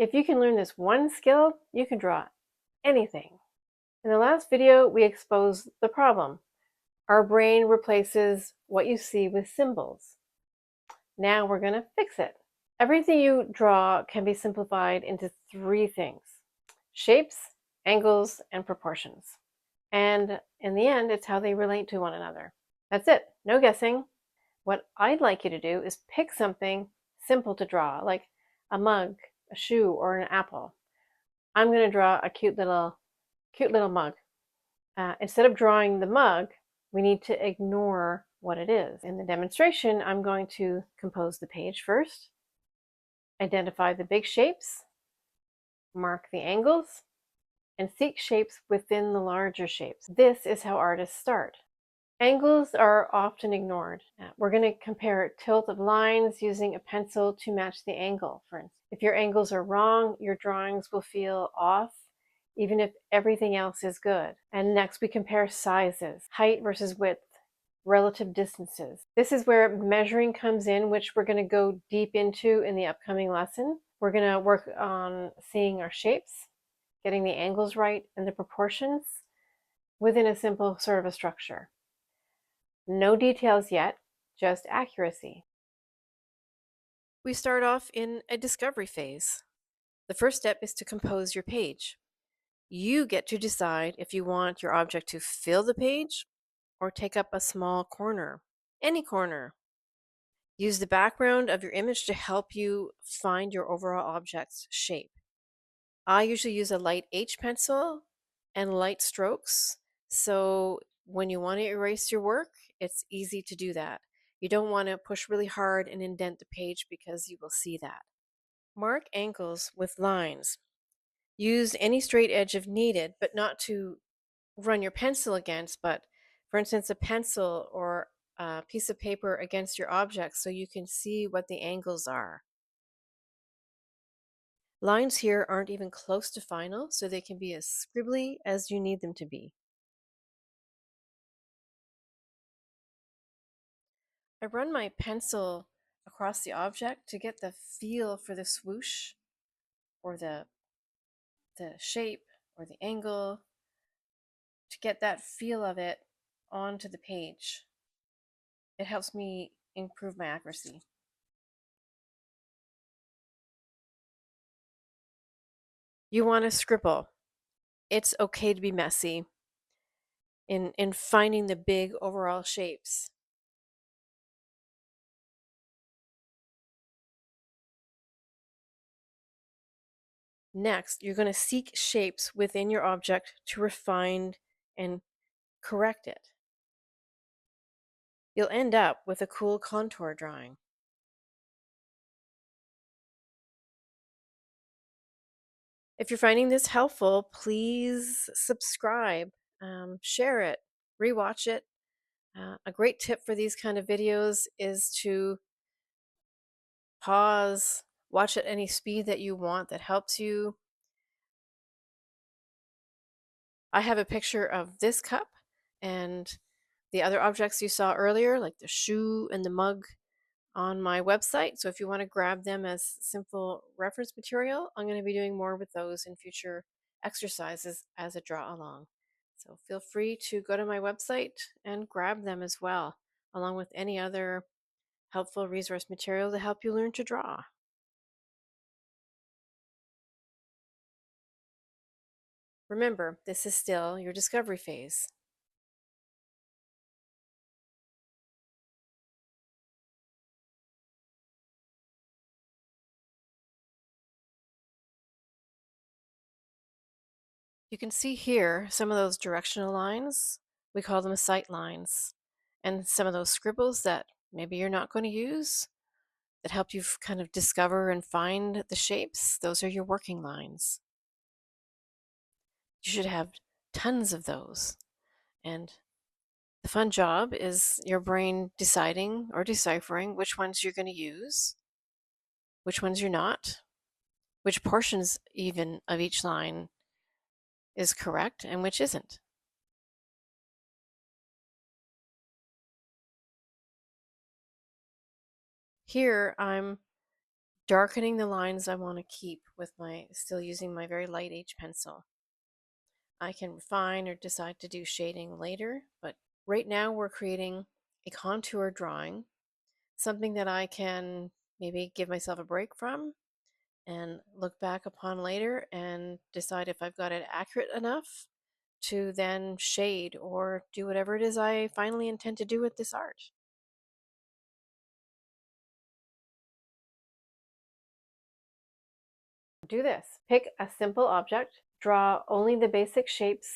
If you can learn this one skill, you can draw anything. In the last video, we exposed the problem. Our brain replaces what you see with symbols. Now we're going to fix it. Everything you draw can be simplified into 3 things: shapes, angles, and proportions. And in the end, it's how they relate to one another. That's it. No guessing. What I'd like you to do is pick something simple to draw, like a mug, a shoe, or an apple. I'm going to draw a cute little mug. Instead of drawing the mug, we need to ignore what it is. In the demonstration, I'm going to compose the page first, identify the big shapes, mark the angles, and seek shapes within the larger shapes. This is how artists start. Angles are often ignored. We're going to compare tilt of lines using a pencil to match the angle, for instance. If your angles are wrong, your drawings will feel off, even if everything else is good. And next we compare sizes, height versus width, relative distances. This is where measuring comes in, which we're going to go deep into in the upcoming lesson. We're going to work on seeing our shapes, getting the angles right, and the proportions within a simple sort of a structure. No details yet, just accuracy. We start off in a discovery phase. The first step is to compose your page. You get to decide if you want your object to fill the page or take up a small corner, any corner. Use the background of your image to help you find your overall object's shape. I usually use a light H pencil and light strokes, so when you want to erase your work, it's easy to do that. You don't want to push really hard and indent the page because you will see that. Mark angles with lines. Use any straight edge if needed, but not to run your pencil against, but for instance, a pencil or a piece of paper against your object so you can see what the angles are. Lines here aren't even close to final, so they can be as scribbly as you need them to be. I run my pencil across the object to get the feel for the swoosh or the shape or the angle, to get that feel of it onto the page. It helps me improve my accuracy. You want to scribble. It's okay to be messy in finding the big overall shapes. Next, you're going to seek shapes within your object to refine and correct it. You'll end up with a cool contour drawing. If you're finding this helpful, please subscribe, share it, rewatch it. A great tip for these kind of videos is to pause, watch at any speed that you want that helps you. I have a picture of this cup and the other objects you saw earlier, like the shoe and the mug, on my website. So if you want to grab them as simple reference material, I'm going to be doing more with those in future exercises as I draw along. So feel free to go to my website and grab them as well, along with any other helpful resource material to help you learn to draw. Remember, this is still your discovery phase. You can see here some of those directional lines. We call them sight lines. And some of those scribbles that maybe you're not going to use, that help you kind of discover and find the shapes, those are your working lines. You should have tons of those. And the fun job is your brain deciding or deciphering which ones you're going to use, which ones you're not, which portions even of each line is correct and which isn't. Here I'm Darkening the lines I want to keep with still using my very light H pencil. I can refine or decide to do shading later, but right now we're creating a contour drawing, something that I can maybe give myself a break from and look back upon later and decide if I've got it accurate enough to then shade or do whatever it is I finally intend to do with this art. Do this. Pick a simple object, draw only the basic shapes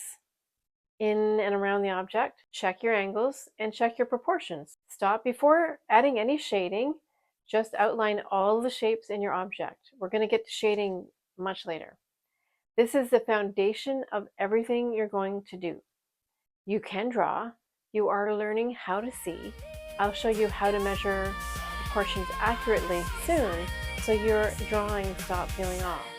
in and around the object, check your angles, and check your proportions. Stop before adding any shading. Just outline all the shapes in your object. We're going to get to shading much later. This is the foundation of everything you're going to do. You can draw. You are learning how to see. I'll show you how to measure proportions accurately soon so your drawings stop feeling off.